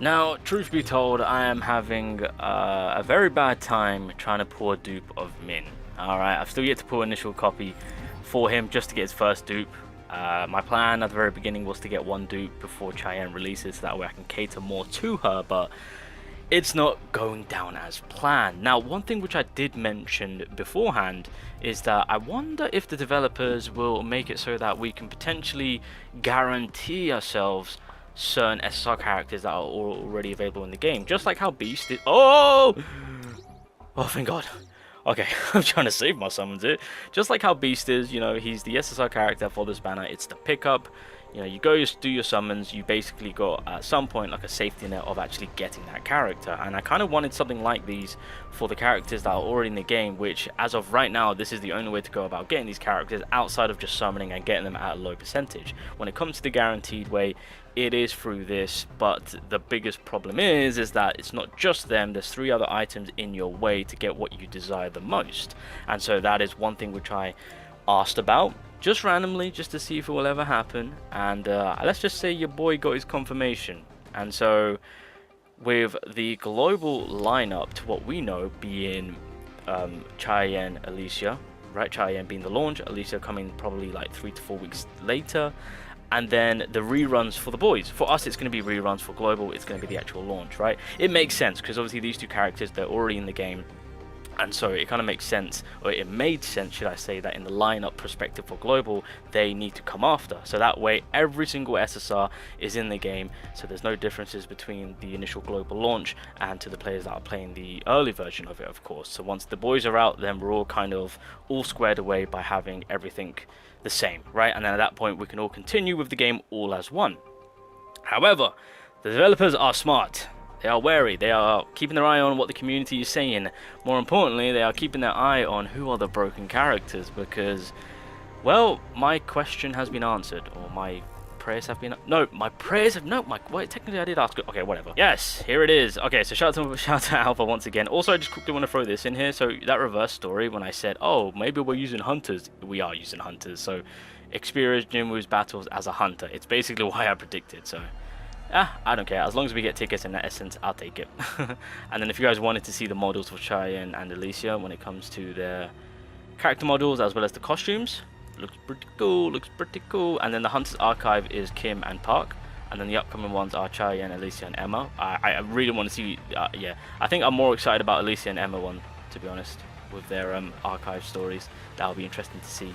Now, truth be told, I am having a very bad time trying to pull a dupe of Min. Alright, I've still yet to pull initial copy for him just to get his first dupe. My plan at the very beginning was to get one dupe before Cheyenne releases, so that way I can cater more to her, but it's not going down as planned. Now, one thing which I did mention beforehand is that I wonder if the developers will make it so that we can potentially guarantee ourselves certain SSR characters that are already available in the game, just like how Beast is. Oh thank God. Okay, I'm trying to save my summons here. Just like how Beast is, you know, he's the SSR character for this banner. It's the pickup. You know, you go do your summons, you basically got at some point like a safety net of actually getting that character. And I kind of wanted something like these for the characters that are already in the game, which as of right now, this is the only way to go about getting these characters outside of just summoning and getting them at a low percentage. When it comes to the guaranteed way, it is through this, but the biggest problem is that it's not just them. There's 3 other items in your way to get what you desire the most. And so that is one thing which I asked about just randomly, just to see if it will ever happen, and let's just say your boy got his confirmation. And so with the global lineup, to what we know, being Cheyenne, Alicia, right? Cheyenne being the launch, Alicia coming probably like 3 to 4 weeks later, and then the reruns for the boys. For us, it's going to be reruns. For global, it's going to be the actual launch, right? It makes sense because obviously these 2 characters, they're already in the game. And so it kind of makes sense, or it made sense, should I say, that in the lineup perspective for global, they need to come after. So that way, every single SSR is in the game, so there's no differences between the initial global launch and to the players that are playing the early version of it, of course. So once the boys are out, then we're all kind of all squared away by having everything the same, right? And then at that point, we can all continue with the game all as one. However, the developers are smart. They are wary, they are keeping their eye on what the community is saying. More importantly, they are keeping their eye on who are the broken characters, because, well, my question has been answered, or my prayers have been... No, my prayers have... No, wait, technically I did ask... Okay, whatever. Yes, here it is. Okay, so shout out to Alpha once again. Also, I just quickly want to throw this in here. So that reverse story, when I said, oh, maybe we're using hunters. We are using hunters, so experience Jinwoo's battles as a hunter. It's basically why I predicted, so... I don't care. As long as we get tickets in that essence, I'll take it. And then if you guys wanted to see the models for Cheyenne and Alicia when it comes to their character models as well as the costumes, looks pretty cool, And then the Hunters Archive is Kim and Park. And then the upcoming ones are Cheyenne, Alicia, and Emma. I really want to see, yeah. I think I'm more excited about Alicia and Emma one, to be honest, with their archive stories. That'll be interesting to see.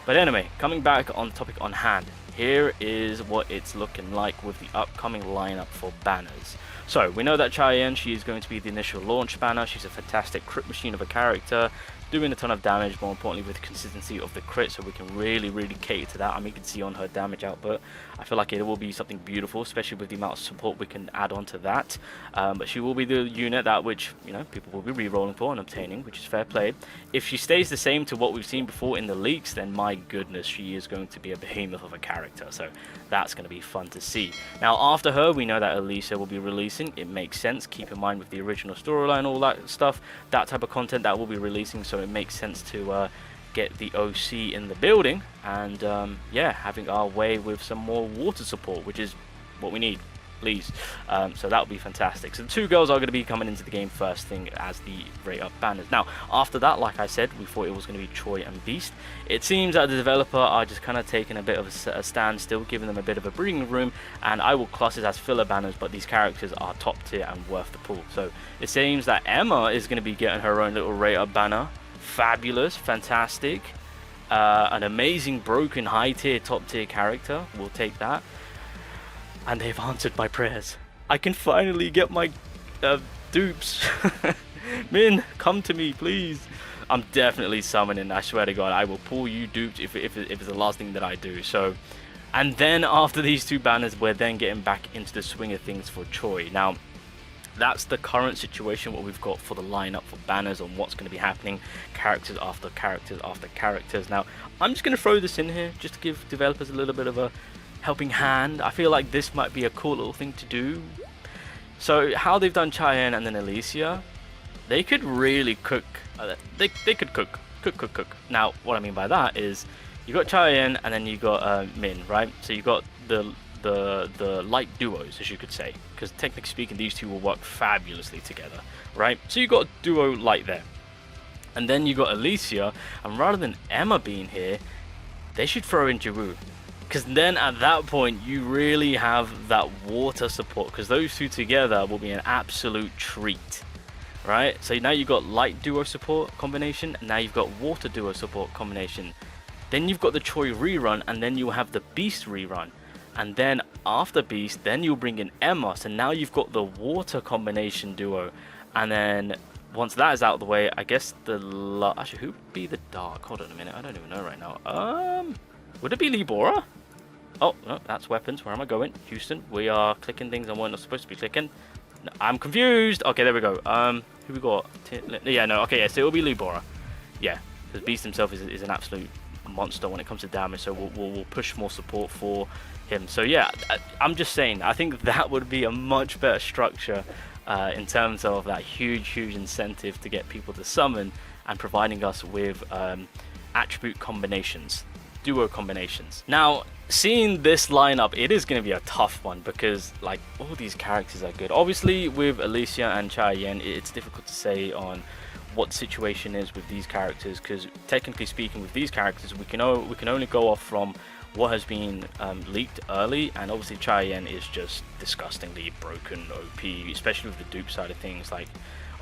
But anyway, coming back on the topic on hand, here is what it's looking like with the upcoming lineup for banners. So we know that Cheyenne, she is going to be the initial launch banner. She's a fantastic crit machine of a character, doing a ton of damage, more importantly with the consistency of the crit, so we can really cater to that. I mean, you can see on her damage output, I feel like it will be something beautiful, especially with the amount of support we can add on to that. But she will be the unit that which, you know, people will be re-rolling for and obtaining, which is fair play. If she stays the same to what we've seen before in the leaks, then my goodness, she is going to be a behemoth of a character, so that's going to be fun to see. Now after her, we know that Alicia will be releasing. It makes sense, keep in mind with the original storyline, all that stuff, that type of content that will be releasing, so it makes sense to get the OC in the building, and yeah, having our way with some more water support, which is what we need, please. So that would be fantastic. So the 2 girls are going to be coming into the game first thing as the rate up banners. Now after that, like I said, we thought it was going to be Troy and Beast. It seems that the developer are just kind of taking a bit of a standstill, giving them a bit of a breathing room, and I will class it as filler banners, but these characters are top tier and worth the pull. So it seems that Emma is going to be getting her own little rate up banner. Fabulous, fantastic, an amazing broken high tier, top tier character. We'll take that. And they've answered my prayers. I can finally get my dupes. Min, come to me, please. I'm definitely summoning. I swear to God, I will pull you dupes if it's the last thing that I do. So, and then after these 2 banners, we're then getting back into the swing of things for Choi. Now, that's the current situation, what we've got for the lineup for banners on what's going to be happening, characters after characters after characters. Now, I'm just going to throw this in here just to give developers a little bit of a helping hand. I feel like this might be a cool little thing to do. So how they've done Cheyenne and then Alicia, they could really cook. They could cook. Now, what I mean by that is you got Cheyenne and then you got Min, right? So you got the the light duos, as you could say, because technically speaking, these two will work fabulously together, right? So you got a duo light there, and then you got Alicia, and rather than Emma being here, they should throw in Giroud, because then at that point you really have that water support, because those two together will be an absolute treat, right? So now you've got light duo support combination, and now you've got water duo support combination. Then you've got the Choi rerun, and then you'll have the Beast rerun. And then after Beast, then you'll bring in Emma. So now you've got the water combination duo. And then once that is out of the way, I guess actually, who would be the dark? Hold on a minute, I don't even know right now. Would it be Libora? Oh, no, that's weapons. Where am I going? Houston. We are clicking things on what we're not supposed to be clicking. No, I'm confused. Okay, there we go. Who we got? Yeah, no, okay, yeah, so it'll be Libora. Yeah, because Beast himself is an absolute monster when it comes to damage, so we'll push more support for him. So yeah, I'm just saying, I think that would be a much better structure in terms of that huge incentive to get people to summon, and providing us with attribute combinations, duo combinations. Now, seeing this lineup, it is going to be a tough one, because like all these characters are good. Obviously with Alicia and Chai Yen, it's difficult to say on what the situation is with these characters, because technically speaking with these characters we can only go off from what has been leaked early, and obviously Chai Yen is just disgustingly broken OP, especially with the dupe side of things. Like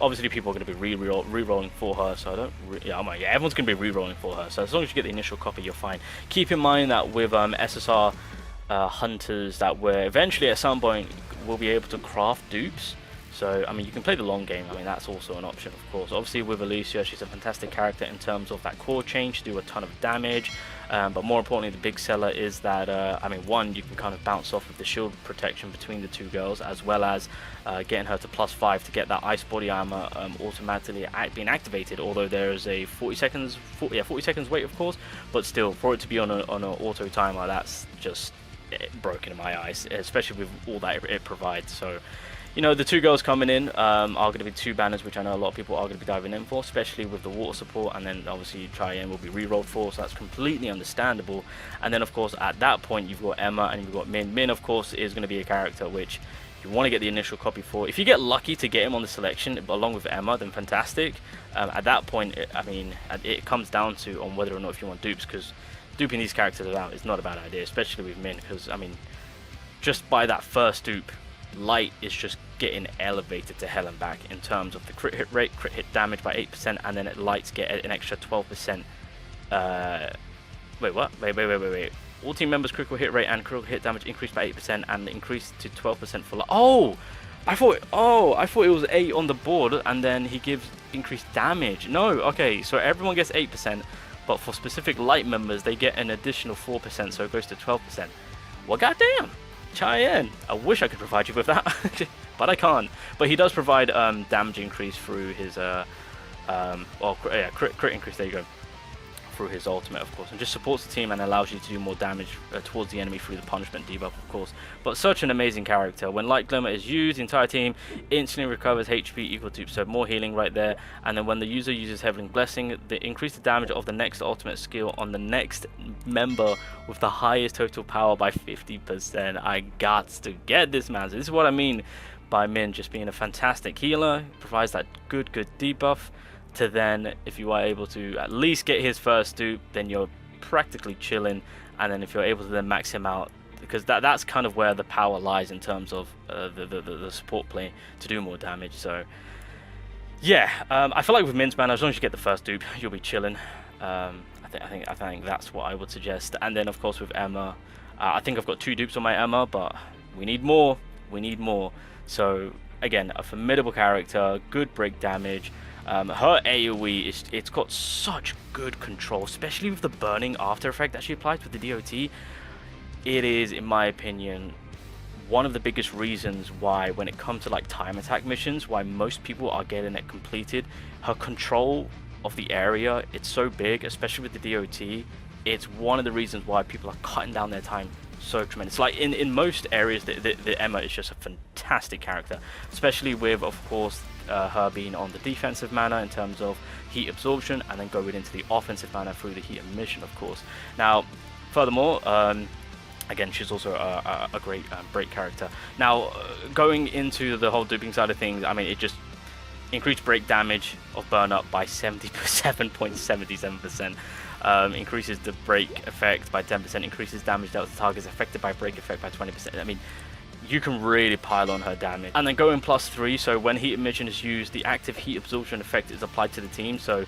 obviously people are going to be re-rolling for her, so I don't yeah, everyone's going to be re-rolling for her, so as long as you get the initial copy you're fine. Keep in mind that with SSR hunters, that we're eventually at some point will be able to craft dupes. So, I mean, you can play the long game. I mean, that's also an option, of course. Obviously, with Alicia, she's a fantastic character in terms of that core change, do a ton of damage. But more importantly, the big seller is that, I mean, one, you can kind of bounce off of the shield protection between the two girls, as well as getting her to +5 to get that ice body armor automatically being activated. Although there is a 40 seconds wait, of course. But still, for it to be on an auto timer, that's just broken in my eyes, especially with all that it provides. So, you know, the two girls coming in are going to be two banners, which I know a lot of people are going to be diving in for, especially with the water support, and then obviously Cheyenne will be re-rolled for, so that's completely understandable. And then, of course, at that point, you've got Emma and you've got Min. Min, of course, is going to be a character which you want to get the initial copy for. If you get lucky to get him on the selection along with Emma, then fantastic. At that point, I mean, it comes down to on whether or not if you want dupes, because duping these characters out is not a bad idea, especially with Min, because, I mean, just by that first dupe, Light is just getting elevated to hell and back in terms of the crit hit rate, crit hit damage by 8%, and then Lights get an extra 12%. Wait, what? Wait. All team members' critical hit rate and critical hit damage increased by 8% and increased to 12% for Light. Oh, I thought it was 8 on the board, and then he gives increased damage. No, okay, so everyone gets 8%, but for specific Light members, they get an additional 4%, so it goes to 12%. Well, goddamn. Cheyenne, I wish I could provide you with that, but I can't. But he does provide damage increase through his crit increase. There you go, through his ultimate, of course, and just supports the team and allows you to do more damage towards the enemy through the punishment debuff, of course. But such an amazing character. When Light Glimmer is used, the entire team instantly recovers HP equal to, so more healing right there. And then when the user uses Heavenly Blessing, they increase the damage of the next ultimate skill on the next member with the highest total power by 50%. I got to get this, man. So this is what I mean by Min just being a fantastic healer. Provides that good debuff to then, if you are able to at least get his first dupe, then you're practically chilling. And then if you're able to then max him out, because that's kind of where the power lies in terms of the support play to do more damage. So yeah, I feel like with Min's banner, as long as you get the first dupe, you'll be chilling. I think that's what I would suggest. And then of course with Emma, I think I've got 2 dupes on my Emma, but we need more. So again, a formidable character, good break damage. Her AoE, it's got such good control, especially with the burning after effect that she applies with the DOT. It is, in my opinion, one of the biggest reasons why, when it comes to like time attack missions, why most people are getting it completed. Her control of the area, it's so big, especially with the DOT. It's one of the reasons why people are cutting down their time so tremendous. Like in most areas, the Emma is just a fantastic character, especially with, of course, her being on the defensive mana in terms of heat absorption, and then going into the offensive mana through the heat emission, of course. Now, furthermore, Again, she's also a great break character. Now, going into the whole duping side of things, I mean, it just increased break damage of burn up by 77.77%. Increases the break effect by 10%. Increases damage dealt to targets affected by break effect by 20%. I mean, you can really pile on her damage. And then going +3, so when heat emission is used, the active heat absorption effect is applied to the team. So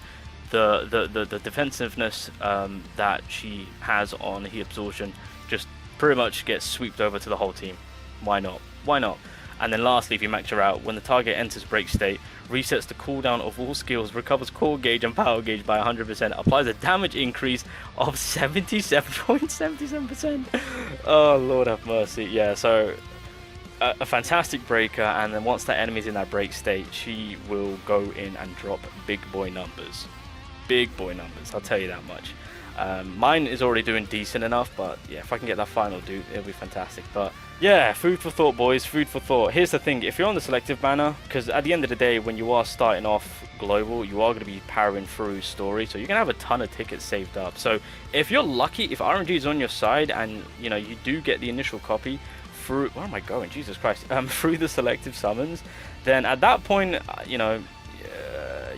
the defensiveness that she has on heat absorption just pretty much gets swept over to the whole team. Why not? Why not? And then lastly, if you max her out, when the target enters break state, resets the cooldown of all skills, recovers core gauge and power gauge by 100%, applies a damage increase of 77.77%. Oh, Lord have mercy. Yeah, so a fantastic breaker, and then once that enemy's in that break state, she will go in and drop big boy numbers. Big boy numbers, I'll tell you that much. Mine is already doing decent enough, but yeah, if I can get that final dupe, it'll be fantastic. But yeah, food for thought, boys, food for thought. Here's the thing, if you're on the selective banner, because at the end of the day, when you are starting off global, you are going to be powering through story, so you're going to have a ton of tickets saved up. So if you're lucky, if RNG is on your side and you know you do get the initial copy through, where am I going, Jesus Christ, through the selective summons, then at that point, you know,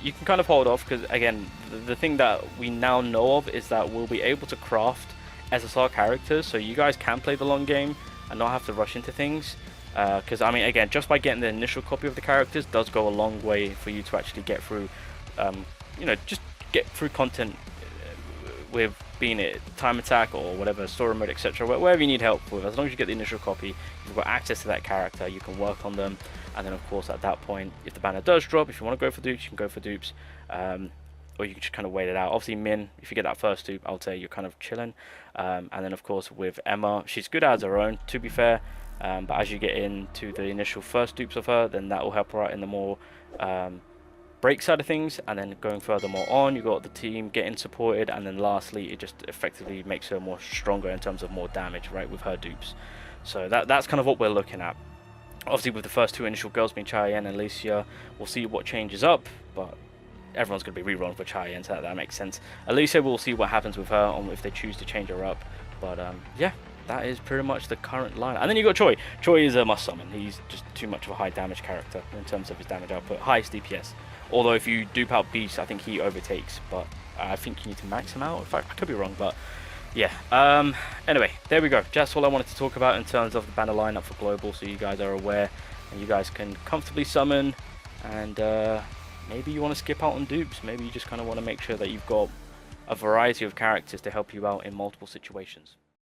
you can kind of hold off, because again, the thing that we now know of is that we'll be able to craft SSR characters, so you guys can play the long game and not have to rush into things, because I mean, again, just by getting the initial copy of the characters does go a long way for you to actually get through, you know, just get through content with being it time attack or whatever, story mode, etc., wherever you need help with. As long as you get the initial copy, you've got access to that character, you can work on them, and then of course at that point, if the banner does drop, if you want to go for dupes, you can go for dupes, or you can just kind of wait it out. Obviously Min, if you get that first dupe, I'll say you're kind of chilling, and then of course with Emma, she's good as her own, to be fair, but as you get into the initial first dupes of her, then that will help her out in the more break side of things, and then going furthermore on, you got the team getting supported, and then lastly, it just effectively makes her more stronger in terms of more damage, right, with her dupes. So that's kind of what we're looking at. Obviously with the first two initial girls being Cheyenne and Alicia, we'll see what changes up, but everyone's going to be rerun for Cheyenne, so that makes sense. Alicia, we'll see what happens with her on if they choose to change her up, but yeah, that is pretty much the current line. And then you got Choi. Choi is a must summon. He's just too much of a high damage character in terms of his damage output, highest DPS. Although if you dupe out Beast, I think he overtakes, but I think you need to max him out. In fact, I could be wrong, but yeah. Anyway, there we go. That's all I wanted to talk about in terms of the banner lineup for global, so you guys are aware and you guys can comfortably summon. And maybe you want to skip out on dupes. Maybe you just kind of want to make sure that you've got a variety of characters to help you out in multiple situations.